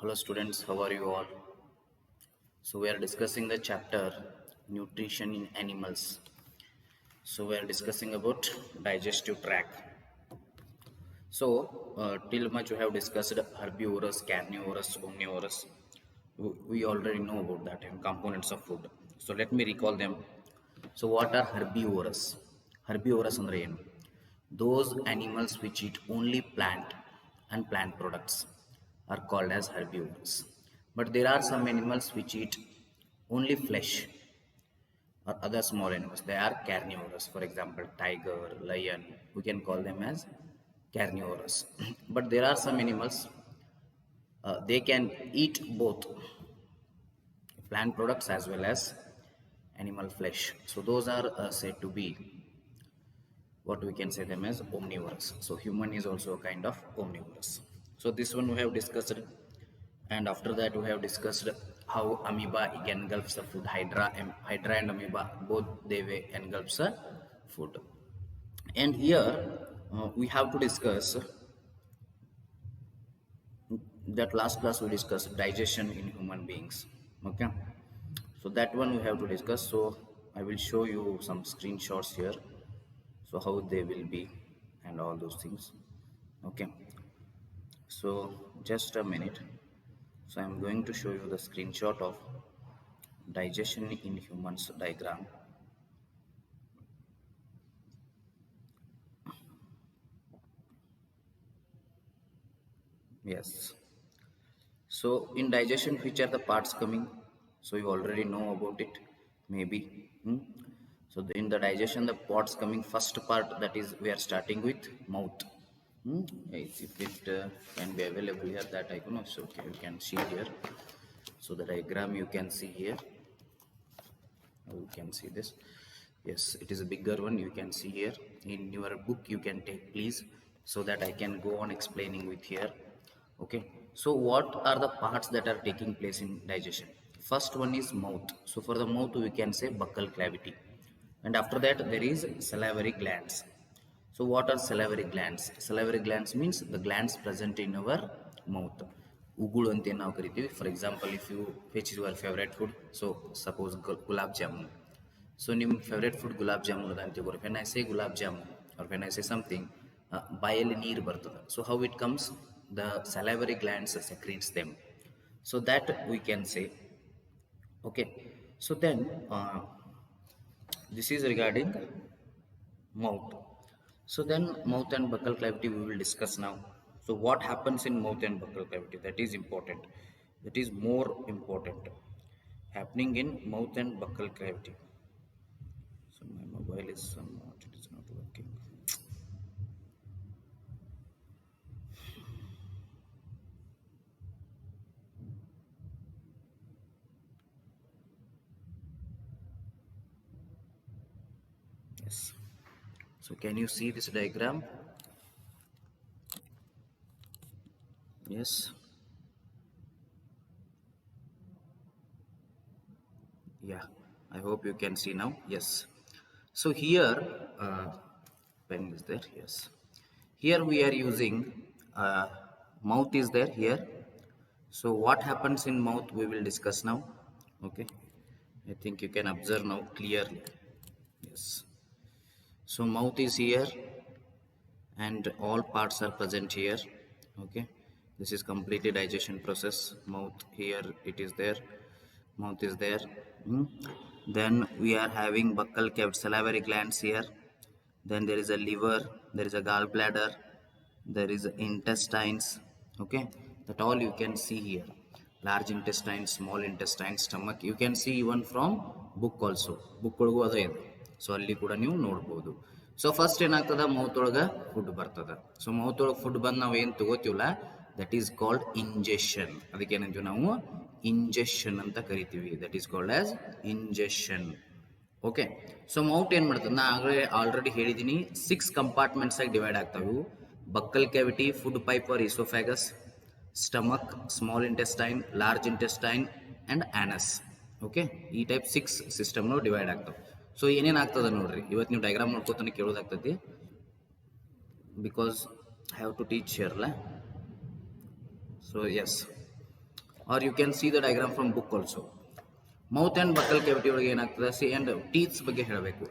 Hello students, how are you all? So we are discussing the chapter nutrition in animals. So we are discussing about digestive tract. So till much we have discussed herbivorous, carnivorous, omnivorous. We already know about that and components of food. So let me recall them. So what are herbivorous? Herbivorous andre ಏನು? Those animals which eat only plant and plant products are called as herbivores. But there are some animals which eat only flesh or other small animals. They are carnivorous. For example, tiger, lion, we can call them as carnivorous. But there are some animals, they can eat both plant products as well as animal flesh. So those are said to be what we can say them as omnivorous. So human is also a kind of omnivorous. So this one we have discussed, and after that we have discussed how amoeba engulfs the food. Hydra and amoeba both they way engulfs the food. And here we have to discuss that last class we discussed digestion in human beings. Okay, so that one we have to discuss. So I will show you some screenshots here, so how they will be and all those things. Okay, so just a minute. So I'm going to show you the screenshot of digestion in humans diagram. Yes, so in digestion which are the parts coming? So you already know about it maybe. So in the digestion the parts coming, first part, that is we are starting with mouth. If it can be available here, that I know. So okay, you can see here. So the diagram you can see here. You can see this. Yes, it is a bigger one. You can see here in your book. You can take please, so that I can go on explaining with here. Okay. So what are the parts that are taking place in digestion? First one is mouth. So for the mouth we can say buccal cavity, and after that there is salivary glands. So what are salivary glands? Salivary glands means the glands present in our mouth. Ugulu ante ನಾವು ಕರಿತೀವಿ. For example, if you which is your favorite food, so suppose gulab jamun. So ನಿಮ್ಮ favorite food gulab jamun ಅದ ಅಂತ ತಿಳ್ಕೊರಿ. When I say gulab jamun or when I say something, ಬಾಯಲ್ಲಿ ನೀರು ಬರ್ತದೆ. So how it comes? The salivary glands secretes them. So that we can say. Okay. So then this is regarding mouth. So then mouth and buccal cavity we will discuss now. So what happens in mouth and buccal cavity? That is important. That is more important. Happening in mouth and buccal cavity. So my mobile is somewhat, it is not working. Yes. So can you see this diagram? Yes. Yeah, I hope you can see now. Yes. So here, pen is there. Yes. Here we are using mouth is there here. So what happens in mouth we will discuss now. Okay. I think you can observe now clearly. Yes. So mouth is here and all parts are present here. Okay. This is completely digestion process. Mouth here, it is there. Mouth is there. Then we are having buccal cavity, salivary glands here. Then there is a liver, there is a gallbladder, there is intestines. Okay, that all you can see here. Large intestine, small intestine, stomach. You can see even from book also. Book ಒಳಗೂ ಅದೇ ಇದೆ. So ಅಲ್ಲಿ ಕೂಡ ನೀವು ನೋಡ್ಬೋದು. So first ಏನಾಗ್ತದ, mouth ಒಳಗೆ food ಬರ್ತದ. ಸೊ ಮೌತ್ ಒಳಗೆ ಫುಡ್ ಬಂದು ನಾವು ಏನು ತಗೋತೀವಲ್ಲ, ದಟ್ ಈಸ್ ಕಾಲ್ಡ್ ಇಂಜೆಷನ್. ಅದಕ್ಕೆ ಏನಂತೀವಿ ನಾವು ಇಂಜೆಷನ್ ಅಂತ ಕರಿತೀವಿ. That is called as injection. Okay. So mouth ಏನು ಮಾಡ್ತದೆ, ನಾ ಆಲ್ರೆಡಿ ಹೇಳಿದ್ದೀನಿ 6 ಕಂಪಾರ್ಟ್ಮೆಂಟ್ಸ್ ಆಗಿ ಡಿವೈಡ್ ಆಗ್ತಾವೆ. Buccal cavity, food pipe or oesophagus, stomach, small intestine, large intestine and anus. Okay, ಈ ಟೈಪ್ 6 ಸಿಸ್ಟಮ್ನು ಡಿವೈಡ್ ಆಗ್ತಾವೆ. ಸೊ ಏನೇನು ಆಗ್ತದೆ ನೋಡ್ರಿ, ಇವತ್ತು ನೀವು ಡಯಾಗ್ರಾಮ್ ನೋಡ್ಕೋತಾನೆ ಕೇಳೋದಾಗ್ತೈತಿ, because I have to teach here ಅಲ್ಲ. So yes, or you can see the diagram from book also. Mouth and buccal cavity ಒಳಗೆ ಏನಾಗ್ತದೆ, ಸಿ and teeth ಬಗ್ಗೆ ಹೇಳಬೇಕು.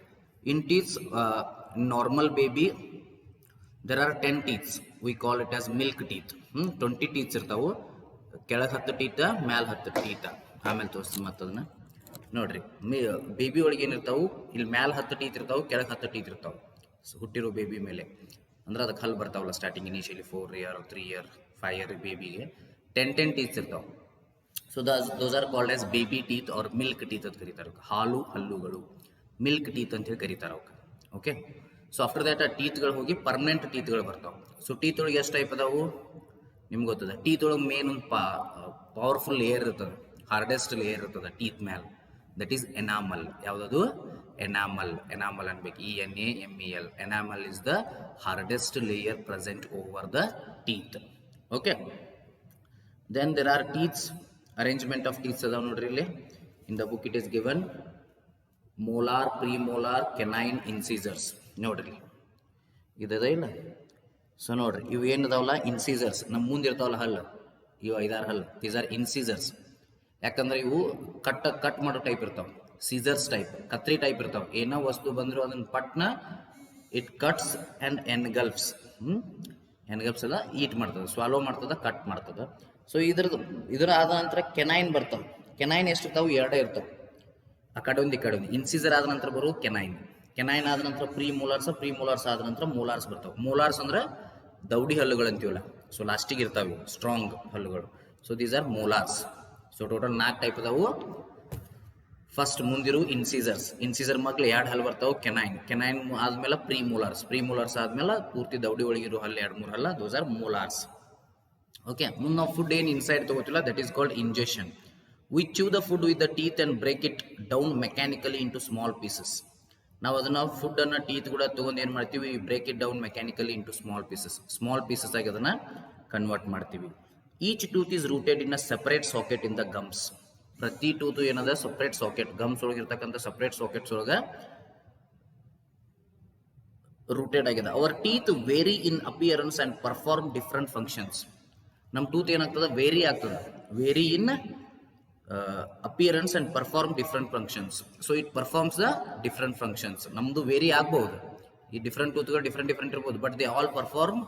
In teeth, normal baby there are 10 teeth, we call it as milk teeth. 20 teeth ಇರ್ತಾವು, ಕೆಳಗೆ 10 teeth, ಮ್ಯಾಲ 10 teeth. ಆಮೇಲೆ ತೋರಿಸ್ತೀನಿ ಮತ್ತದನ್ನ ನೋಡ್ರಿ. ಬೇಬಿ ಒಳಗೆ ಏನಿರ್ತಾವು, ಇಲ್ಲಿ ಮ್ಯಾಲ 10 ಟೀತ್ ಇರ್ತಾವೆ, ಕೆಳಗೆ 10 ಟೀತ್ ಇರ್ತಾವೆ. ಹುಟ್ಟಿರೋ ಬೇಬಿ ಮೇಲೆ ಅಂದ್ರೆ ಅದಕ್ಕೆ ಹಲ್ಲು ಬರ್ತಾವಲ್ಲ starting initially 4 year 3 year 5 year ಬೇಬಿಗೆ 10 ಟೀತ್ ಇರ್ತಾವೆ. So those are called as baby teeth or milk teeth ಅಂತ ಕರೀತಾರೆ. ಹಾಲು ಹಲ್ಲುಗಳು ಮಿಲ್ಕ್ ಟೀತ್ ಅಂತ ಹೇಳಿ ಕರೀತಾರೆ ಅವಕ್ಕೆ. ಓಕೆ, ಸೊ ಆಫ್ಟರ್ ದ್ಯಾಟ್ ಆ ಟೀತ್ಗಳು ಹೋಗಿ ಪರ್ಮನೆಂಟ್ ಟೀತ್ಗಳು ಬರ್ತಾವೆ. ಸೊ ಟೀತ್ ಒಳಗೆ ಎಷ್ಟು ಟೈಪ್ ಅದಾವು ನಿಮ್ಗೆ ಗೊತ್ತದ. ಟೀತ್ ಒಳಗೆ ಮೇನ್ ಒಂದು ಪವರ್ಫುಲ್ ಲೇಯರ್ ಇರ್ತದೆ, ಹಾರ್ಡೆಸ್ಟ್ ಲೇಯರ್ ಇರ್ತದೆ ಟೀತ್ ಮ್ಯಾಲ್, ದಟ್ ಈಸ್ ಎನಾಮಲ್. ಯಾವುದದು ಎನಾಮಲ್, ಎನಾಮಲ್ ಅನ್ಬೇಕು, ENAMEL. Enamel is the hardest layer present over the teeth. Okay, then there are teeths, arrangement of teeths ಅದಾವ ನೋಡ್ರಿ ಇಲ್ಲಿ. In the book it is given molar, premolar, canine, incisors. ನೋಡ್ರಿ ಇದದ ಇಲ್ಲ. So ನೋಡ್ರಿ ಇವು ಏನದಾವಲ್ಲ ಇನ್ಸೀಸರ್ಸ್, ನಮ್ಮ ಮುಂದೆ ಇರ್ತಾವಲ್ಲ ಹಲ್ಲು, ಇವು 5-6 ಹಲ್ಲು, ದೀಸ್ ಆರ್ ಇನ್ಸೀಸರ್ಸ್. ಯಾಕಂದ್ರೆ ಇವು ಕಟ್ ಮಾಡೋ ಟೈಪ್ ಇರ್ತಾವೆ, ಸೀಸರ್ಸ್ ಟೈಪ್, ಕತ್ರಿ ಟೈಪ್ ಇರ್ತಾವೆ. ಏನೋ ವಸ್ತು ಬಂದ್ರು ಅದನ್ನ ಪಟ್ನ ಇಟ್ ಕಟ್ಸ್ ಅಂಡ್ ಎನ್ಗಲ್ಫ್ಸ್. ಎನ್ಗಲ್ಫ್ಸ್ ಅಲ್ಲ, ಈಟ್ ಮಾಡ್ತದೆ, ಸ್ವಾಲೋ ಮಾಡ್ತದ, ಕಟ್ ಮಾಡ್ತದ. ಸೊ ಇದರ ಆದ ನಂತರ ಕೆನೈನ್ ಬರ್ತಾವೆ. ಕೆನೈನ್ ಎಷ್ಟು ಇರ್ತಾವೆ, 2 ಇರ್ತಾವೆ, ಆ ಕಡೆ ಒಂದು ಈ ಕಡೆ ಒಂದು. ಇನ್ಸೀಸರ್ ಆದ ನಂತರ ಬರೋದು ಕೆನೈನ್. ಕೆನೈನ್ ಆದ ನಂತರ ಪ್ರೀಮೋಲಾರ್ಸ್ ಆದ ನಂತರ ಮೋಲಾರ್ಸ್ ಬರ್ತಾವೆ. ಮೋಲಾರ್ಸ್ ಅಂದ್ರೆ ದೌಡಿ ಹಲ್ಲುಗಳು ಅಂತೀವಲ್ಲ, ಸೊ ಲಾಸ್ಟಿಗೆ ಇರ್ತಾವೆ ಸ್ಟ್ರಾಂಗ್ ಹಲ್ಲುಗಳು. So these are molars. So total 4 type ಅದಾವು. ಫಸ್ಟ್ ಮುಂದಿರು ಇನ್ಸೀಸರ್ಸ್, ಇನ್ಸೀಸರ್ ಮಕ್ಳು 2 ಹಲ್ಲು ಬರ್ತಾವೆ. ಕೆನೈನ್ ಆದ್ಮೇಲೆ ಪ್ರೀಮೋಲಾರ್ಸ್ ಆದ್ಮೇಲೆ ಪೂರ್ತಿ ದೌಡಿ ಒಳಗಿರೋ ಹಲ್ಲು 2-3 ಹಲ್ಲ, ದೋಸ್ ಆರ್ ಮೋಲಾರ್ಸ್. ಓಕೆ, ಮುಂದೆ ನಾವು ಫುಡ್ ಏನು ಇನ್ಸೈಡ್ ತಗೋತಿಲ್ಲ, that is called ingestion. We chew the food with the teeth and break it down mechanically into small pieces. ನಾವು ಅದನ್ನ ಫುಡ್ ಅನ್ನ ಟೀತ್ ಕೂಡ ತಗೊಂಡು ಏನು ಮಾಡ್ತೀವಿ, break it down mechanically into small pieces ಆಗಿ ಅದನ್ನ ಕನ್ವರ್ಟ್ ಮಾಡ್ತೀವಿ. Each tooth is rooted in a separate socket in the gums. ಪ್ರತಿ ಟೂತ್ ಏನದ ಸಪ್ರೇಟ್ ಸಾಕೆಟ್, ಗಮ್ಸ್ ಒಳಗಿರ್ತಕ್ಕಂಥ ಸಪ್ರೇಟ್ ಸಾಕೆಟ್ಸ್ ಒಳಗ ರೂಟೆಡ್ ಆಗಿದೆ. Our teeth vary in appearance and perform different functions. ನಮ್ಮ tooth ಏನಾಗ್ತದೆ, ವೇರಿ ಆಗ್ತದೆ, vary in appearance and perform different functions. So it performs the different functions. ನಮ್ದು vary ಆಗಬಹುದು, ಈ different ಟೂತ್ಗಳು ಡಿಫ್ರೆಂಟ್ ಇರ್ಬೋದು, but they all perform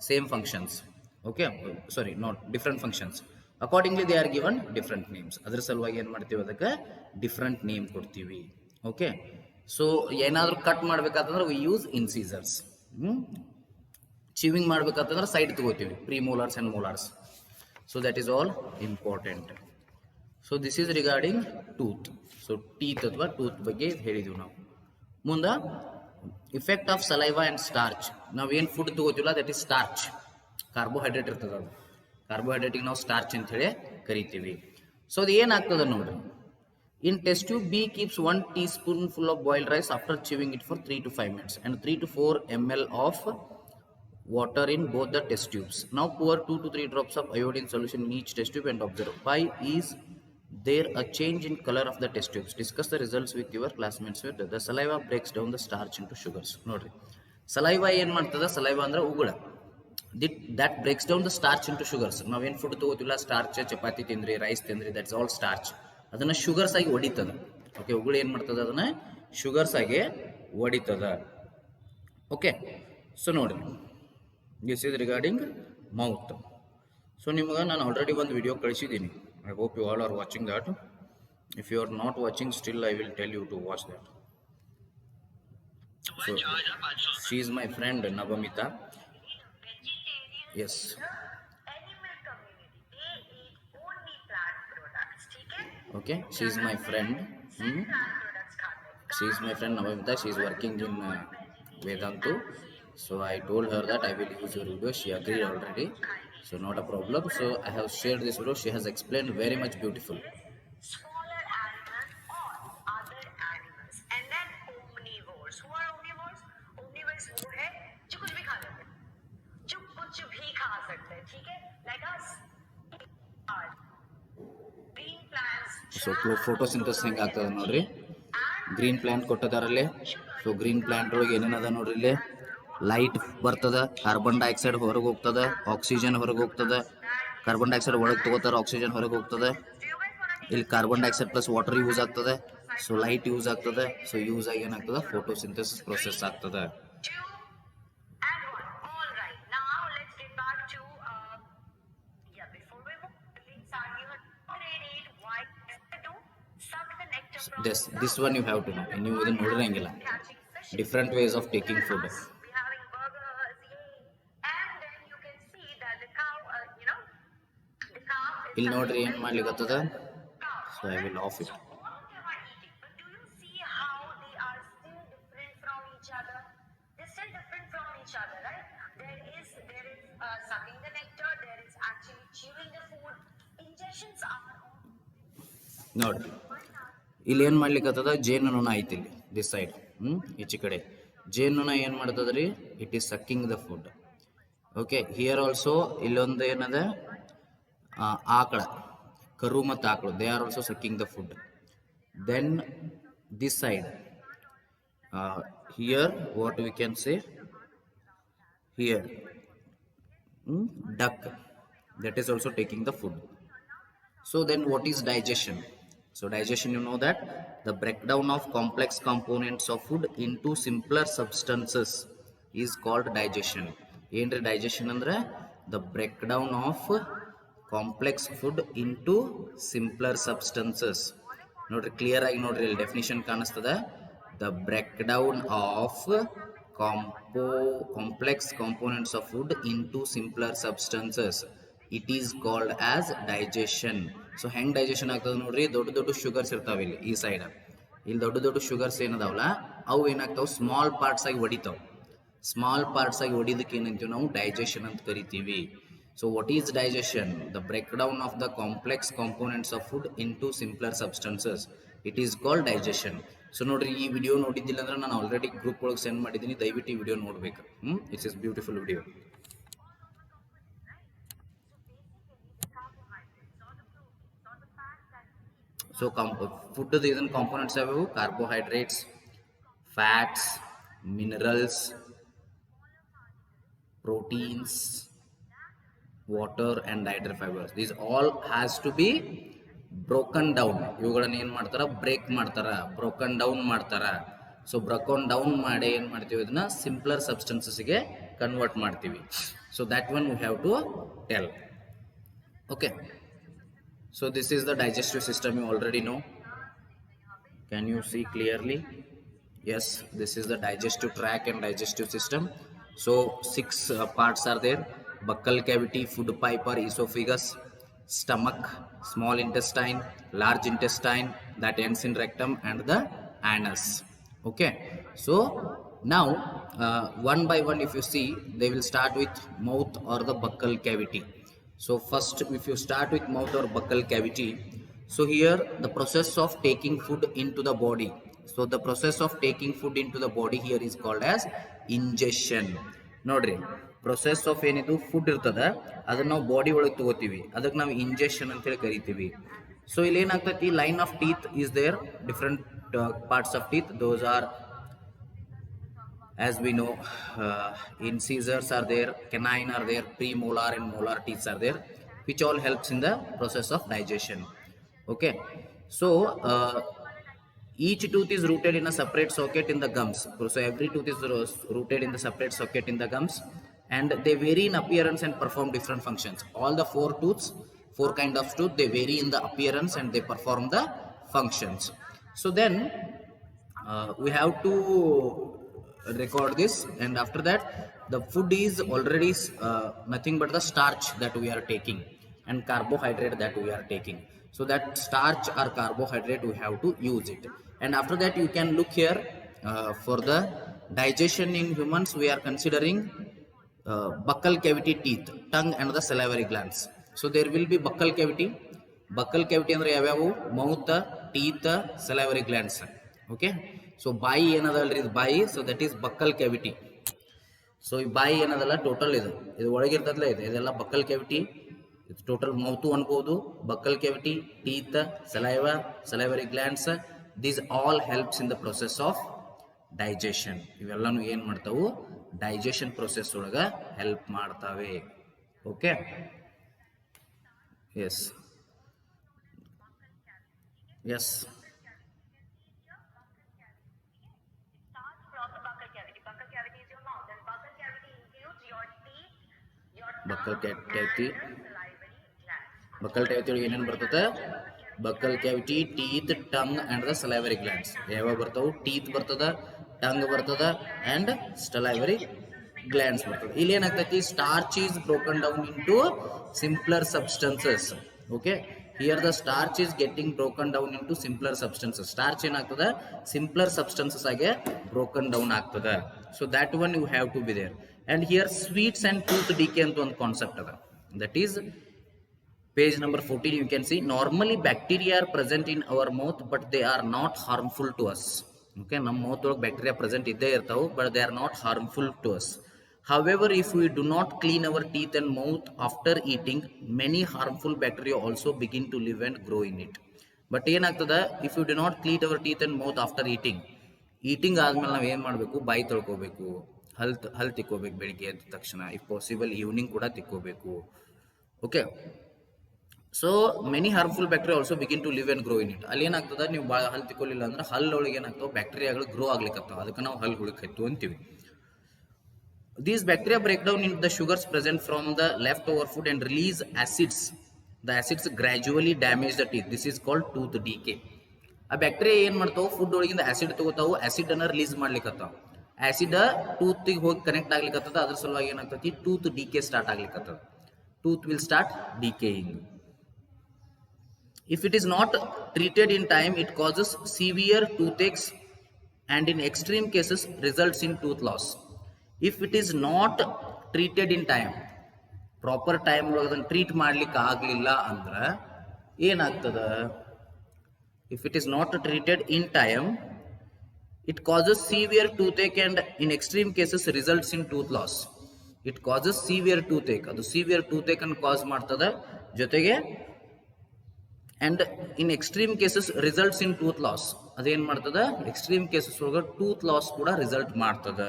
same functions. Okay, sorry, not different functions. Accordingly they are given different names. ಅದ್ರ ಸಲುವಾಗಿ ಏನು ಮಾಡ್ತೀವಿ, ಅದಕ್ಕೆ ಡಿಫ್ರೆಂಟ್ ನೇಮ್ ಕೊಡ್ತೀವಿ. ಓಕೆ, ಸೊ ಏನಾದರೂ ಕಟ್ ಮಾಡ್ಬೇಕಾತಂದ್ರೆ ವಿ ಯೂಸ್ ಇನ್ಸೀಸರ್ಸ್. ಚೀವಿಂಗ್ ಮಾಡ್ಬೇಕಾತಂದ್ರೆ ಸೈಡ್ ತಗೋತೀವಿ, premolars and molars. So that is all important. So this is regarding tooth. So teeth ಅಥವಾ ಟೂತ್ ಬಗ್ಗೆ ಹೇಳಿದೀವಿ ನಾವು. ಮುಂದೆ effect of saliva and starch. ನಾವೇನು ಫುಡ್ ತಗೋತೀವಲ್ಲ ದಟ್ ಈಸ್ ಸ್ಟಾರ್ಚ್, ಕಾರ್ಬೋಹೈಡ್ರೇಟ್ ಇರ್ತದೆ. ಅದು ಕಾರ್ಬೋಹೈಡ್ರೇಟಿಗೆ ನಾವು ಸ್ಟಾರ್ಚ್ ಅಂತ ಹೇಳಿ ಕರಿತೀವಿ. ಸೊ ಅದು ಏನಾಗ್ತದೆ ನೋಡ್ರಿ. ಇನ್ test tube B keeps 1 teaspoonful of boiled rice after chewing it for 3 to 5 minutes and 3 to 4 ml of water in both the test tubes. Now pour 2 to 3 drops of iodine solution in each test tube and observe. Why is there a change in color of the test tubes? Discuss the results with your classmates. The saliva breaks down the starch into sugars. ನೋಡ್ರಿ, saliva ಏನು ಮಾಡ್ತದ, saliva ಅಂದ್ರೆ ಉಗುಳ, that breaks down the starch into sugars. ನಾವೇನು food ತಗೋತಿಲ್ಲ, starch, chapati ತಿಂದ್ರಿ, rice ತಿಂದ್ರಿ, that's all starch. ಅದನ್ನ sugars ಆಗಿ ಹೊಡಿತದ. Okay, ಉಗುಳು ಏನು ಮಾಡ್ತದ, ಅದನ್ನ ಶುಗರ್ಸ್ ಆಗಿ ಹೊಡಿತದ. ಓಕೆ, ಸೊ ನೋಡ್ರಿ, this is regarding mouth. So ನಿಮ್ಗೆ ನಾನು ಆಲ್ರೆಡಿ ಒಂದು video ಕಳಿಸಿದ್ದೀನಿ. I hope you all are watching that. If you are not watching, still I will tell you to watch that. So she is my friend Navamita. Yes. Okay, she is my friend. She is my friend Navamita. She is working in Vedantu. So I told her that I will use your video. She agreed already. So not a problem. So I have shared this video. She has explained very much beautiful. Smaller animals or other animals, and then omnivores. Who are omnivores? Omnivores वो है जो कुछ भी खा लेते हैं, जो कुछ भी खा सकते हैं, ठीक है? Like us. Green plants. So photosynthesis ಆಗ್ತದೆ ನೋಡ್ರಿ. ಗ್ರೀನ್ ಪ್ಲಾಂಟ್ ಕೊಟ್ಟದಾರಲ್ಲಿ. ಸೊ ಗ್ರೀನ್ ಪ್ಲಾಂಟ್ ಒಳಗೆ ಏನೇನದ ನೋಡ್ರಿ, ಇಲ್ಲಿ ಲೈಟ್ ಬರ್ತದ, ಕಾರ್ಬನ್ ಡೈಆಕ್ಸೈಡ್ ಹೊರಗೆ ಹೋಗ್ತದ, ಆಕ್ಸಿಜನ್ ಹೊರಗೆ ಹೋಗ್ತದ, ಕಾರ್ಬನ್ ಡೈಆಕ್ಸೈಡ್ ಒಳಗೆ ತಗೋತಾರೆ, ಆಕ್ಸಿಜನ್ ಹೊರಗೆ ಹೋಗ್ತದೆ. Do you guys want to ಇಲ್ಲಿ carbon dioxide plus water use ಆಗ್ತದೆ, ಸೊ ಲೈಟ್ ಯೂಸ್ ಆಗ್ತದೆ. ಸೊ ಯೂಸ್ ಆಗಿ ಏನಾಗ್ತದೆ, ಫೋಟೋಸಿಂಥಸಿಸ್ ಪ್ರೊಸೆಸ್ ಆಗ್ತದೆ. two and one? All right. Now let's get back to before we move, please argue grade 8 why to suck the nectar from This one you have to know. ನೀವು ಇದನ್ನ ನೋಡಿರಂಗಿಲ್ಲ. catching fish. Different ways of taking food. Be having burgers, yay. And then you can see that the cow, the calf is ಇಲ್ಲಿ ನೋಡ್ರಿ ಏನ್ ಮಾಡ್ಲಿಕ್ಕತ್ತದ. cow. So I will of it. All of them are eating, but do you see how they are still different from each other? They're still different from each other, right? There is sucking the nectar. There is actually chewing the food. Ingestions are. ನೋಡ್ರಿ ಇಲ್ಲಿ ಏನ್ ಮಾಡ್ಲಿಕ್ಕತ್ತದ, ಜೇನುನೊಣ ಐತಿ ಇಲ್ಲಿ this side, ಈಚೆ ಕಡೆ ಜೇನುನೊಣ ಏನ್ ಮಾಡ್ತದ್ರಿ, it is sucking the food. Okay, here also ಇಲ್ಲೊಂದು ಏನದ, ಆಕಳ, ಕರು ಮತ್ತು ಆಕಳು, they are also sucking the food. Then this side here what we can say, here duck, that is also taking the food. So then what is digestion? So digestion, you know that the breakdown of complex components of food into simpler substances is called digestion. ఏంటి digestion ಅಂದ್ರೆ the breakdown of complex food into simpler substances. ನೋಡ್ರಿ clear ಆಗಿ ನೋಡ್ರಿ, ಇಲ್ಲಿ definition ಕಾಣಿಸ್ತದೆ. the breakdown of complex components of food into simpler substances, it is called as digestion. So ಹೆಂಗ್ digestion ಆಗ್ತದೆ ನೋಡ್ರಿ, ದೊಡ್ಡ ದೊಡ್ಡ ಶುಗರ್ಸ್ ಇರ್ತಾವೆ ಇಲ್ಲಿ ಈ ಸೈಡ್. ಇಲ್ಲಿ ದೊಡ್ಡ ದೊಡ್ಡ ಶುಗರ್ಸ್ ಏನದಾವಲ್ಲ, ಅವು ಏನಾಗ್ತಾವೆ, ಸ್ಮಾಲ್ ಪಾರ್ಟ್ಸ್ ಆಗಿ ಹೊಡಿತಾವೆ. ಸ್ಮಾಲ್ ಪಾರ್ಟ್ಸ್ ಆಗಿ ಹೊಡಿದಕ್ಕೆ ಏನಂತೀವಿ ನಾವು, ಡೈಜೆಷನ್ ಅಂತ ಕರಿತೀವಿ. So what is digestion? The break down of the complex components of food into simpler substances, it is called digestion. So ನೋಡ್ರಿ, ಈ ವಿಡಿಯೋ ನೋಡಿದ್ದಿಲ್ಲ ಅಂದ್ರೆ ನಾನು ಆಲ್ರೆಡಿ ಗ್ರೂಪ್ ಒಳಗೆ ಸೆಂಡ್ ಮಾಡಿದ್ದೀನಿ, ದಯವಿಟ್ಟು ಈ ವಿಡಿಯೋ ನೋಡ್ಬೇಕು. It's is beautiful video. So food ಇದನ್ನ ಕಾಂಪೋನೆಂಟ್ಸ್ ಯಾವ್ಯಾವು? Carbohydrates, fats, minerals, proteins, water and dietary fibres. These all has to be broken down. ಇವುಗಳನ್ನ ಏನು ಮಾಡ್ತಾರ, ಬ್ರೇಕ್ ಮಾಡ್ತಾರ, ಬ್ರೋಕನ್ ಡೌನ್ ಮಾಡ್ತಾರ. ಸೊ ಬ್ರೋಕನ್ ಡೌನ್ ಮಾಡಿ ಏನು ಮಾಡ್ತೀವಿ, ಇದನ್ನ ಸಿಂಪ್ಲರ್ ಸಬ್ಸ್ಟೆನ್ಸಸ್ಗೆ ಕನ್ವರ್ಟ್ ಮಾಡ್ತೀವಿ. So that one we have to tell. Okay, so this is the digestive system, you already know. Can you see clearly? Yes, this is the digestive tract and digestive system. So 6 parts are there: buccal cavity, food pipe or esophagus, stomach, small intestine, large intestine that ends in rectum, and the anus. Okay, so now one by one if you see, they will start with mouth or the buccal cavity. So first, if you start with mouth or buccal cavity, so here the process of taking food into the body. So the process of taking food into the body here is called as ingestion. ನೋಡ್ರಿ, process of ಏನಿದು food ಇರ್ತದ, ಅದನ್ನ ನಾವು body ಒಳಗೆ ತಗೋತೀವಿ, ಅದಕ್ಕೆ ನಾವು injection ಅಂತ ಹೇಳಿ ಕರಿತೀವಿ. ಸೊ ಇಲ್ಲಿ ಏನಾಗ್ತೈತಿ, line of teeth is there, different parts of teeth, those are as we know, incisors are there, canine are there, premolar and molar teeth are there, which all helps in the process of digestion. Okay, so each tooth is rooted in a separate socket in the gums. So every tooth is rooted in the separate socket in the gums, and they vary in appearance and perform different functions. All the 4 tooths, 4 kind of tooth, they vary in the appearance and they perform the functions. So then we have to record this, and after that the food is already nothing but the starch that we are taking and carbohydrate that we are taking. So that starch or carbohydrate we have to use it. And after that you can look here, for the digestion in humans we are considering buccal cavity teeth, tongue and the salivary glands. So there will be buccal cavity ಅಂದ್ರೆ ಯಾವ್ಯಾವು, mouth, teeth, salivary glands. Okay, so ಬಾಯಿ ಏನದಲ್ರಿ, ಇದು ಬಾಯಿ. So that is buccal cavity. So ಈ ಬಾಯಿ ಏನದಲ್ಲ, total ಇದು ಒಳಗಿರ್ತದಲ್ಲ, ಇದೆಲ್ಲ ಬಕ್ಕಲ್ ಕ್ಯಾವಿಟಿ. ಇದು ಟೋಟಲ್ ಮೌತು ಅನ್ಬೋದು, buccal cavity, teeth, salivary glands. These all helps in the process of digestion. ಇವೆಲ್ಲನೂ ಏನು ಮಾಡ್ತಾವು, ಡೈಜೆಷನ್ ಪ್ರೊಸೆಸ್ ಒಳಗೆ ಹೆಲ್ಪ್ ಮಾಡ್ತಾವೆ. Okay, Yes. Yes. Starts from the buccal cavity. Buccal cavity is your mouth, and buccal cavity includes your teeth, your Buccal tongue, cavity. and the salivary glands. Buccal cavity ಒಳಗೆ ಏನೇನು ಬರ್ತದೆ? Buccal cavity, teeth, tongue and the salivary glands. ಯಾವ ಬರ್ತಾವು? Teeth ಬರ್ತದ, tongue ಬರ್ತದ and salivary glands ಬರ್ತದೆ. ಇಲ್ಲಿ ಏನಾಗ್ತೈತಿ? Starch is broken down into simpler substances. Okay. Here the starch is getting broken down into simpler substances. Starch ಏನಾಗ್ತದೆ? Simpler substances ಆಗಿ broken down ಆಗ್ತದೆ. So that one you have to be there. And here sweets and tooth decay ಅಂತ ಒಂದು concept ಅದ. That is page number 14. You can see normally bacteria are present in our mouth but they are not harmful to us. Okay, ನಮ್ಮ mouth ಒಳಗೆ bacteria present ಇದ್ದೇ ಇರ್ತಾವೆ but they are not harmful to us. However, if we do not clean our teeth and mouth after eating, many harmful bacteria also begin to live and grow in it. But ಏನಾಗ್ತದ, if you do not clean our teeth and mouth after eating ಆದ್ಮೇಲೆ ನಾವು ಏನು ಮಾಡಬೇಕು? ಬಾಯಿ ತೊಳ್ಕೋಬೇಕು, ಹಲ್ ತಿಕ್ಕೋಬೇಕು ಬೆಳಿಗ್ಗೆ ಎದ್ದ ತಕ್ಷಣ, if possible evening ಕೂಡ ತಿಕ್ಕೋಬೇಕು. Okay. So many harmful bacteria also begin to live and grow in it. ಅಲ್ಲಿ ಏನಾಗ್ತದೆ, ನೀವು ಭಾಳ ಹಲ್ ತಿಕ್ಕೋಲಿಲ್ಲ ಅಂದ್ರೆ ಹಲ್ಲೊಳಗೆ ಏನಾಗ್ತಾವೆ, ಬ್ಯಾಕ್ಟೀರಿಯಾಗಳು ಗ್ರೋ ಆಗ್ಲಿಕ್ಕತ್ತಾವ, ಅದಕ್ಕೆ ನಾವು ಹಲ್ ಹುಳುಕತ್ತು ಅಂತೀವಿ. These bacteria break down into the sugars present from the leftover food and release acids. The acids gradually damage the teeth. This is called tooth decay. ಆ ಬ್ಯಾಕ್ಟೀರಿಯಾ ಏನು ಮಾಡ್ತಾವೆ, ಫುಡ್ ಒಳಗಿಂದ ಆಸಿಡ್ ತಗೋತಾವು, ಆಸಿಡ್ ಅನ್ನ release ಮಾಡ್ಲಿಕ್ಕತ್ತಾವ. Acid ಟೂತ್ಗೆ ಹೋಗಿ connect ಆಗ್ಲಿಕ್ಕತ್ತದ, ಅದ್ರ ಸಲುವಾಗಿ ಏನಾಗ್ತತಿ, ಟೂತ್ ಡಿಕೆ ಸ್ಟಾರ್ಟ್ ಆಗ್ಲಿಕ್ಕತ್ತದ. Tooth will start decaying. If it is not treated in time, it causes severe toothaches and in extreme cases results in tooth loss. If it is not treated in time, proper time ಒಳಗೆ ಅದನ್ನು treat ಮಾಡ್ಲಿಕ್ಕೆ ಆಗಲಿಲ್ಲ ಅಂದ್ರೆ ಏನಾಗ್ತದ? If it is not treated in time, it causes severe toothache and in extreme cases results in tooth loss. It causes severe toothache. ಅದು severe toothache ಅನ್ನು ಕಾಸ್ ಮಾಡ್ತದ, ಜೊತೆಗೆ and in extreme cases results in tooth loss. ಅದೇನ್ ಮಾಡ್ತದ, extreme cases ಒಳಗೆ tooth loss ಕೂಡ result ಮಾಡ್ತದ.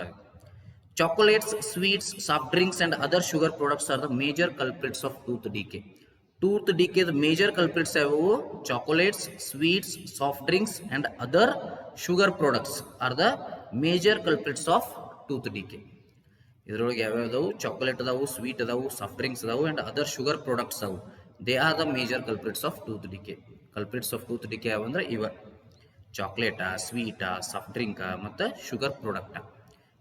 Chocolates, sweets, soft drinks and other sugar products are the major culprits of tooth decay. Tooth decay the major culprits ಯಾವು? Chocolates, sweets, soft drinks and other sugar products are the major culprits of tooth decay. ಇದರೊಳಗೆ ಯಾವ್ಯಾವ ಅದಾವು? Chocolate ಅದಾವು, sweet ಅದಾವು, soft drinks ಅದಾವು and other sugar products ಅದಾವು. They are the major culprits of tooth decay. Culprits of tooth decay ಯಾವಂದ್ರೆ ಇವ: ಚಾಕ್ಲೇಟಾ, ಸ್ವೀಟಾ, ಸಾಫ್ಟ್ ಡ್ರಿಂಕಾ ಮತ್ತು ಶುಗರ್ ಪ್ರಾಡಕ್ಟಾ.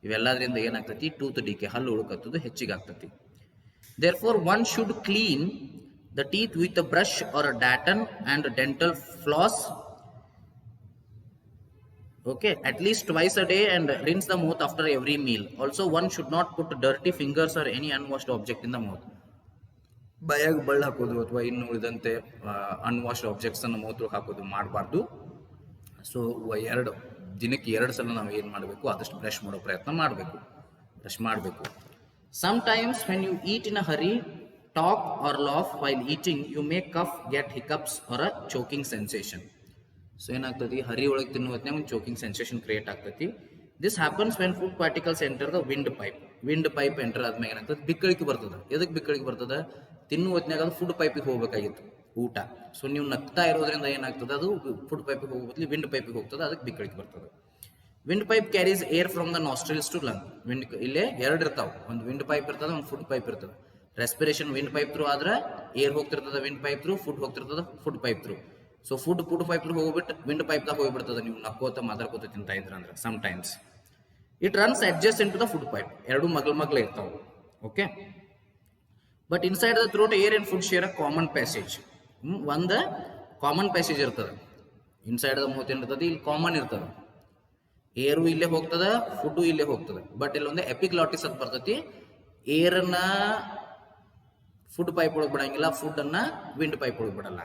ಇವೆಲ್ಲದರಿಂದ ಏನಾಗ್ತತಿ, ಟೂತ್ ಡಿಕೆ, ಹಲ್ಲು ಉಳುಕತ್ತದು ಹೆಚ್ಚಿಗೆ ಆಗ್ತತಿ. Therefore one should clean the teeth with a brush or a datun and dental floss, okay, at least twice a day, and rinse the mouth after every meal. Also, one should not put dirty fingers or any unwashed object in the mouth. ಬಾಯಾಗ ಬಳ್ಳ ಹಾಕೋದು ಅಥವಾ ಇನ್ನು ಉಳಿದಂತೆ ಅನ್ವಾಶ್ಡ್ objects ಅನ್ನು mouth ಹಾಕೋದು ಮಾಡಬಾರ್ದು. So ದಿನಕ್ಕೆ 2 ಸಲ ನಾವು ಏನು ಮಾಡಬೇಕು, ಆದಷ್ಟು ಬ್ರಷ್ ಮಾಡೋ ಪ್ರಯತ್ನ ಮಾಡಬೇಕು, ಬ್ರಷ್ ಮಾಡಬೇಕು. Sometimes when you eat in a hurry, talk or laugh while eating, you may cough, get hiccups or a choking sensation. So ಏನಾಗ್ತತಿ, ಹರಿ ಒಳಗೆ ತಿನ್ನುವ ಹೊತ್ತಿನಾಗ ಒಂದು ಚೋಕಿಂಗ್ ಸೆನ್ಸೇಷನ್ ಕ್ರಿಯೇಟ್ ಆಗ್ತತಿ. This happens when food particles enter the wind pipe. Wind pipe enter ಆದ್ಮೇಲೆ ಏನಾಗ್ತದೆ, ಬಿಕ್ಕಳಿಕೆ ಬರ್ತದೆ. ಎದಕ್ಕೆ ಬಿಕ್ಕಳಿಕೆ ಬರ್ತದೆ? ತಿನ್ನುವ ಹೊತ್ತಿನಾಗ ಅದು ಫುಡ್ ಪೈಪಿಗೆ ಹೋಗ್ಬೇಕಾಗಿತ್ತು ಊಟ. ಸೊ ನೀವು ನಗ್ತಾ ಇರೋದ್ರಿಂದ ಏನಾಗ್ತದೆ, ಅದು ಫುಡ್ ಪೈಪಿಗೆ ಹೋಗೋ ಬದಲು ವಿಂಡ್ ಪೈಪಿಗೆ ಹೋಗ್ತದೆ, ಅದಕ್ಕೆ ಬಿಕ್ಕಳಿಕೆ ಬರ್ತದೆ. Wind pipe carries air from the nostrils to lung. ಇಲ್ಲೇ 2 ಇರ್ತಾವೆ, ಒಂದು ವಿಂಡ್ ಪೈಪ್ ಇರ್ತದೆ, ಒಂದು ಫುಡ್ ಪೈಪ್ ಇರ್ತದೆ. ರೆಸ್ಪಿರೇಷನ್ ವಿಂಡ್ ಪೈಪ್ ಥ್ರೂ ಆದ್ರೆ ಏರ್ ಹೋಗ್ತಿರ್ತದೆ ವಿಂಡ್ ಪೈಪ್ ಥ್ರೂ, ಫುಡ್ ಹೋಗ್ತಿರ್ತದೆ food pipe through. So food pipe ಹೋಗ್ಬಿಟ್ಟು ವಿಂಡ್ ಪೈಪ್ದಾಗ ಹೋಗ್ಬಿಡ್ತದೆ, ನೀವು ನಕ್ಕೋತ ಮಾತಾಡ್ಕೋತ ತಿಂತಾ ಇದ್ರ ಅಂದ್ರೆ. Some times it runs adjacent to the food pipe. 2 ಮಗ್ಲ ಇರ್ತಾವೆ. Okay, but inside the throat air and food share a common passage. ಒಂದು ಕಾಮನ್ ಪ್ಯಾಸೇಜ್ ಇರ್ತದೆ ಇನ್ಸೈಡ್ ದ ಮೌತ್. ಏನಿರ್ತದೆ, ಇಲ್ಲಿ ಕಾಮನ್ ಇರ್ತದೆ, ಏರು ಇಲ್ಲೇ ಹೋಗ್ತದೆ, ಫುಡ್ಡು ಇಲ್ಲೇ ಹೋಗ್ತದೆ. ಬಟ್ ಇಲ್ಲೊಂದು ಎಪಿಗ್ಲಾಟಿಸ್ ಅಂತ ಬರ್ತೈತಿ. ಏರನ್ನ ಫುಡ್ ಪೈಪ್ ಒಳಗೆ ಬಿಡಂಗಿಲ್ಲ, ಫುಡ್ಡನ್ನು ವಿಂಡ್ ಪೈಪ್ ಒಳಗೆ ಬಿಡಲ್ಲ.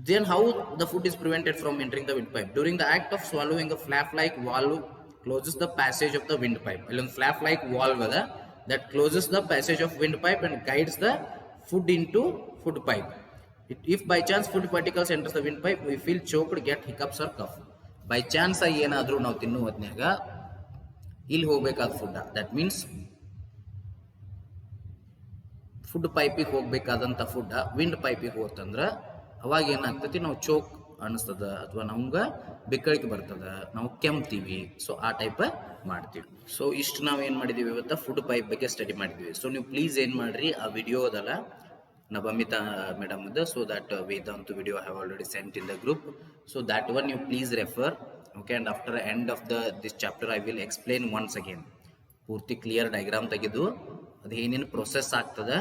Then how the food is prevented from entering the windpipe? During the act of swallowing, a flap-like valve closes the passage of the windpipe. A flap-like valve that closes the passage of windpipe and guides the food into food pipe. If by chance food particles enters the windpipe, we feel choked, get hiccups or cough. By chance ಏನಾದರೂ ನಾವು ತಿನ್ನುವ ಹೊತ್ನ್ಯಾಗ ಇಲ್ಲಿ ಹೋಗ್ಬೇಕಾದ food, that means food ಪೈಪಿಗೆ ಹೋಗ್ಬೇಕಾದಂಥ food wind ಪೈಪಿಗೆ ಹೋತಂದ್ರೆ ಅವಾಗ ಏನಾಗ್ತೈತಿ ನಾವು ಚೋಕ್ ಅನಿಸ್ತದ ಅಥವಾ ನಮ್ಗೆ ಬೆಕ್ಕಳಿಕೆ ಬರ್ತದ, ನಾವು ಕೆಮ್ತೀವಿ. ಸೊ ಆ ಟೈಪ್ ಮಾಡ್ತೀವಿ. ಸೊ ಇಷ್ಟು ನಾವು ಏನು ಮಾಡಿದ್ದೀವಿ ಇವತ್ತು ಫುಡ್ ಪೈಪ್ ಬಗ್ಗೆ ಸ್ಟಡಿ ಮಾಡಿದ್ದೀವಿ. ಸೊ ನೀವು ಪ್ಲೀಸ್ ಏನು ಮಾಡಿರಿ ಆ ವಿಡಿಯೋದಲ್ಲ Nabamita madam, so that Vedantu video I have already sent in the group. So that one you please refer. Okay, and after the end of this chapter I will explain once again. Purti clear diagram ತೆಗೆದು ಅದು ಏನೇನು process ಆಗ್ತದೆ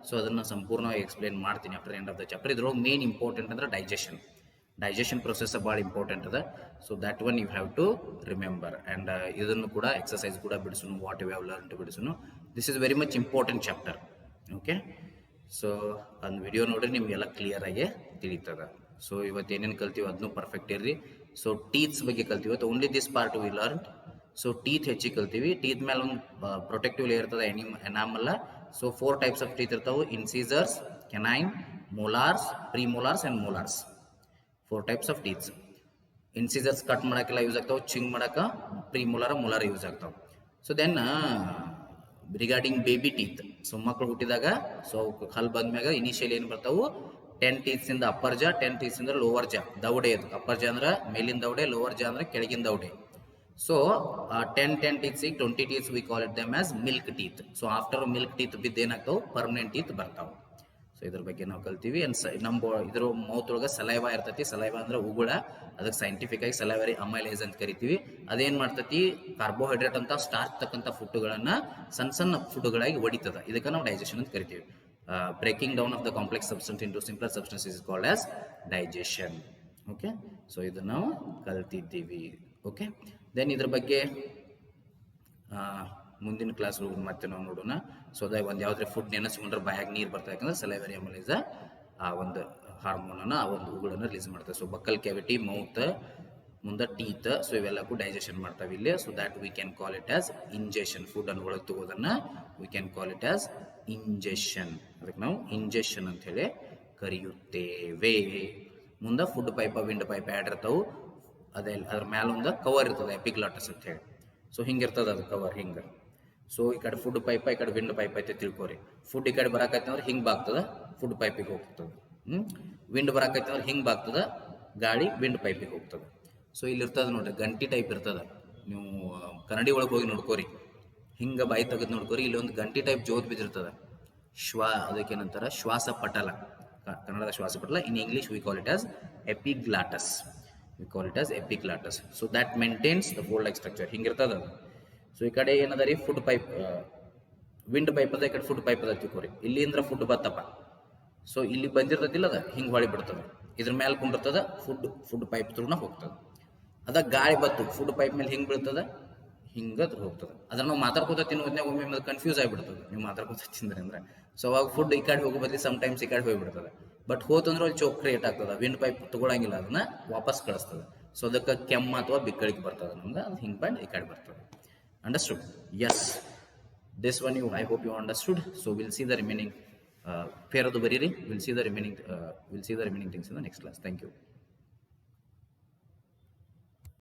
so ಅದನ್ನು ಸಂಪೂರ್ಣವಾಗಿ explain ಮಾಡ್ತೀನಿ after end of the chapter. ಇದ್ರೊಳಗೆ main important ಅಂದ್ರೆ digestion process ಭಾಳ ಇಂಪಾರ್ಟೆಂಟ್ ಅದ. So that one you have to remember. And ಇದನ್ನು ಕೂಡ ಎಕ್ಸಸೈಸ್ ಕೂಡ ಬಿಡಿಸೋನು, what you have learn to ಬಿಡಿಸೋನು. This is very much important chapter. Okay, so ಒಂದು ವಿಡಿಯೋ ನೋಡ್ರಿ ನಿಮಗೆಲ್ಲ ಕ್ಲಿಯರ್ ಆಗಿ ತಿಳಿತದ. ಸೊ ಇವತ್ತು ಏನೇನು ಕಲ್ತೀವಿ ಅದನ್ನು ಪರ್ಫೆಕ್ಟ್ ಇರ್ರಿ. ಸೊ ಟೀತ್ಸ್ ಬಗ್ಗೆ ಕಲ್ತೀವಿ ಇವತ್ತು. Only this part we learn. So teeth ಹೆಚ್ಚಿಗೆ ಕಲ್ತೀವಿ. ಟೀತ್ ಮೇಲೆ ಒಂದು ಪ್ರೊಟೆಕ್ಟಿವ್ ಲೇಯರ್ ಇರ್ತದೆ, ಎನಾಮಲ್ಲ. ಸೊ 4 types ಆಫ್ ಟೀತ್ ಇರ್ತಾವೆ: incisors, canine, molars, premolars and molars. 4 types of teeths. Incisors cut ಮಾಡೋಕ್ಕೆಲ್ಲ ಯೂಸ್ ಆಗ್ತಾವೆ, ಚಿಂಗ್ ಮಾಡೋಕೆ ಮೊಲಾರ್ ಯೂಸ್ ಆಗ್ತಾವೆ. So then regarding baby teeth, so ಮಕ್ಕಳು ಹುಟ್ಟಿದಾಗ ಸೊ ಹಲ್ ಬಂದ್ಮ್ಯಾಗ ಇನಿಷಿಯಲ್ ಏನು ಬರ್ತಾವು 10 teeth ಇಂದ ಅಪ್ಪರ್ ಜಾ, 10 teeth ಇಂದ ಲೋವರ್ ಜಾ. ದೌಡೆ ಅದು ಅಪ್ಪರ್ ಜಾ ಅಂದ್ರೆ ಮೇಲಿನ ದೌಡೆ, ಲೋವರ್ ಜಾ ಅಂದ್ರೆ ಕೆಳಗಿನ ದೌಡೆ. So 10 teeth 20 teeth we call it them as milk teeth. So after milk teeth ಬಿದ್ದು ಏನಾಗ್ತಾವೆ ಪರ್ಮನೆಂಟ್ ಟೀತ್ ಬರ್ತಾವೆ. ಸೊ ಇದ್ರ ಬಗ್ಗೆ ನಾವು ಕಲ್ತೀವಿ. ನಮ್ಮ ಇದ್ರ ಮೌತ್ ಒಳಗೆ ಸಲೈವಾ ಇರ್ತೈತಿ. ಸಲೈವಾ ಅಂದ್ರೆ ಉಗುಳ, ಅದಕ್ಕೆ ಸೈಂಟಿಫಿಕ್ ಆಗಿ ಸಲೈವರಿ ಅಮೈಲೇಸ್ ಅಂತ ಕರಿತೀವಿ. ಅದೇನ್ ಮಾಡ್ತೈತಿ ಕಾರ್ಬೋಹೈಡ್ರೇಟ್ ಅಂತ ಸ್ಟಾರ್ಚ್ ತಕ್ಕಂಥ ಫುಡ್ಗಳನ್ನ ಸಣ್ಣ ಫುಡ್ಗಳಾಗಿ ಹೊಡಿತದ. ಇದಕ್ಕೆ ನಾವು ಡೈಜೆಷನ್ ಅಂತ ಕರಿತೀವಿ. Breaking down of the complex substance into simple substance is called as digestion. Okay, so ಇದನ್ನ ನಾವು ಕಲ್ತಿದ್ದೀವಿ. ಓಕೆ, ದೆನ್ ಇದ್ರ ಬಗ್ಗೆ ಮುಂದಿನ ಕ್ಲಾಸ್ ಮತ್ತೆ ನಾವು ನೋಡೋಣ. ಸೊ ಅದ ಒಂದು ಯಾವ್ದಾರೆ ಫುಡ್ ನೆನೆಸ್ಕೊಂಡ್ರೆ ಬಾಯಾಗ ನೀರು ಬರ್ತಾ, ಯಾಕಂದ್ರೆ ಸಲೈವರಿ ಅಮೈಲೇಸ್ ಆ ಒಂದು ಹಾರ್ಮೋನನ್ನು ಆ ಒಂದು ಉಗುಳನ್ನು ರಿಲೀಸ್ ಮಾಡ್ತಾರೆ. ಸೊ ಬಕ್ಕಲ್ ಕ್ಯಾವಿಟಿ, ಮೌತ್, ಮುಂದೆ ಟೀತ್, ಸೊ ಇವೆಲ್ಲಕ್ಕೂ ಡೈಜೆಷನ್ ಮಾಡ್ತಾವೆ ಇಲ್ಲಿ. So that we can call it as ingestion. Food ಅನ್ನು ಒಳಗೆ ತಗೋದನ್ನ we can call it as ingestion. ಅದಕ್ಕೆ ನಾವು ಇಂಜೆಷನ್ ಅಂತ ಹೇಳಿ ಕರೆಯುತ್ತೇವೆ. ಮುಂದೆ ಫುಡ್ ಪೈಪ್, ವಿಂಡ್ ಪೈಪ್ ಆ್ಯಡ್ ಇರ್ತಾವೆ. ಅದ್ರ ಮ್ಯಾಲ ಒಂದು ಕವರ್ ಇರ್ತದೆ, ಎಪಿಗ್ಲಾಟಸ್ ಅಂತ ಹೇಳಿ. ಸೊ ಹಿಂಗಿರ್ತದೆ ಅದು ಕವರ್ ಹಿಂಗೆ. ಸೊ ಈ ಕಡೆ ಫುಡ್ ಪೈಪ್, ಈ ಕಡೆ ವಿಂಡ್ ಪೈಪ್ ಐತೆ ತಿಳ್ಕೊರಿ. ಫುಡ್ ಈ ಕಡೆ ಬರಾಕೈತೆ ಅಂದ್ರೆ ಹಿಂಗೆ ಬಾಗ್ತದ, ಫುಡ್ ಪೈಪಿಗೆ ಹೋಗ್ತದೆ. ವಿಂಡ್ ಬರಾಕೈತೆ ಅಂದ್ರೆ ಹಿಂಗೆ ಬಾಗ್ತದ, ಗಾಳಿ ವಿಂಡ್ ಪೈಪಿಗೆ ಹೋಗ್ತದೆ. ಸೊ ಇಲ್ಲಿ ಇರ್ತದೆ ನೋಡ್ರಿ, ಗಂಟಿ ಟೈಪ್ ಇರ್ತದೆ. ನೀವು ಕನ್ನಡಿ ಒಳಗೆ ಹೋಗಿ ನೋಡ್ಕೋರಿ, ಹಿಂಗೆ ಬಾಯಿ ತೆಗೆದು ನೋಡ್ಕೋರಿ. ಇಲ್ಲಿ ಒಂದು ಗಂಟಿ ಟೈಪ್ ಜೋತ್ ಬಿದ್ದಿರ್ತದೆ. ಅದಕ್ಕೇನಂತಾರೆ ಶ್ವಾಸ ಪಟಲ, ಕನ್ನಡದ ಶ್ವಾಸ ಪಟಲ. In English we call it as epiglottis. we call it as epiglottis. So that maintains the fold like structure. ಹಿಂಗಿರ್ತದ ಅದು. ಸೊ ಈ ಕಡೆ ಏನದ ರೀ ಫುಡ್ ಪೈಪ್, ವಿಂಡ್ ಪೈಪ್ ಅದ, ಈ ಕಡೆ ಫುಡ್ ಪೈಪ್ ಅದ ತಿಳ್ಕೊರಿ. ಇಲ್ಲಿಂದ್ರ ಫುಡ್ ಬತ್ತಪ್ಪ. ಸೊ ಇಲ್ಲಿ ಬಂದಿರ್ತದಿಲ್ಲ ಅದ ಹಿಂಗೆ ಹೊಳಿ ಬಿಡ್ತದೆ. ಇದ್ರ ಮೇಲೆ ಕುಂಡಿರ್ತದ, ಫುಡ್ ಪೈಪ್ ಥ್ರೂನ ಹೋಗ್ತದೆ. ಅದ ಗಾಳಿ ಬತ್ತು ಫುಡ್ ಪೈಪ್ ಮೇಲೆ ಹಿಂಗೆ ಬೀಳ್ತದ, ಹಿಂಗೆ ಹೋಗ್ತದೆ. ಅದನ್ನ ನಾವು ಮಾತಾಡ್ಕೋತ ತಿನ್ನೋದ್ನಾಗ ಒಮ್ಮೆ ಕನ್ಫ್ಯೂಸ್ ಆಗಿಬಿಡ್ತದೆ ನೀವು ಮಾತಾಡ್ಕೋತ ತಿಂದ್ರಿ ಅಂದ್ರೆ. ಸೊ ಅವಾಗ ಫುಡ್ ಈ ಕಡೆ ಹೋಗೋ ಬದಲಿ ಸಮ್ಟೈಮ್ಸ್ ಈ ಕಡೆ ಹೋಗಿಬಿಡ್ತದೆ. ಬಟ್ ಹೋತಂದ್ರೆ ಅಲ್ಲಿ ಚೋಕ್ ಕ್ರಿಯೇಟ್ ಆಗ್ತದೆ. ವಿಂಡ್ ಪೈಪ್ ತಗೊಳಂಗಿಲ್ಲ, ಅದನ್ನ ವಾಪಸ್ ಕಳಿಸ್ತದೆ. ಸೊ ಅದಕ್ಕೆ ಕೆಮ್ಮ ಅಥವಾ ಬಿಕ್ಕಳಿಕೆ ಬರ್ತದೆ ನಮ್ಗೆ. ಅದು ಹಿಂಗೆ ಬಂದು ಈ ಕಡೆ ಬರ್ತದೆ. Understood? Yes, this one I hope you understood. So will see the remaining ಪೇರದು ಬರೀರಿ. Will see the remaining things in the next class. Thank you.